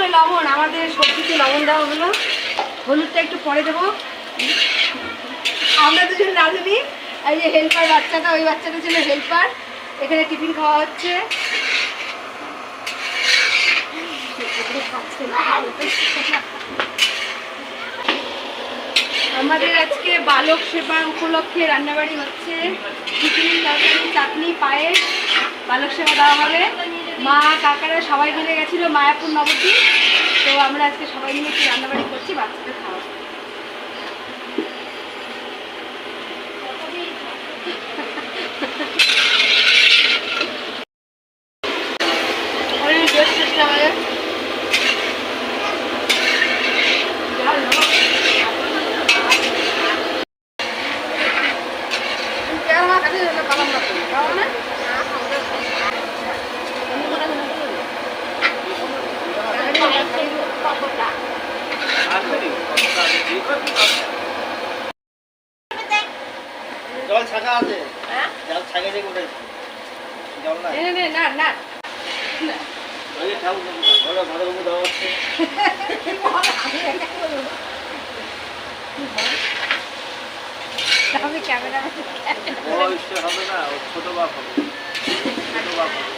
হলো লবণ, আমাদের সবজিতে লবণ দেওয়া হলো। হলুদটা একটু পরে দেবো। আমরা দুজন রাঁধুনি, এই যে হেল্পার বাচ্চাটা, ওই বাচ্চাটা ছিল হেল্পার। এখানে টিফিন খাওয়া হচ্ছে। আমাদের আজকে বালক সেবা উপলক্ষে রান্নাবাড়ি হচ্ছে। খিচুড়ি, তরকারি, চাটনি, পায়েস, বালক সেবা দেওয়া হবে। মা কাকারা সবাই মিলে গেছিলো মায়াপুর নবদ্বীপ। তো আমরা আজকে সবাই মিলে একটু রান্নাবাড়ি করছি, বাচ্চাদের খাওয়া। জল ছাকা আছে, জল ছাকা দিয়ে উঠেছে জল না না না ওই ঠাকুর ভালো ভালো করে দেওয়া হচ্ছে। আমি ক্যামেরা হবে না, ছোট বাপ হবে, ছোট বাপ হবে।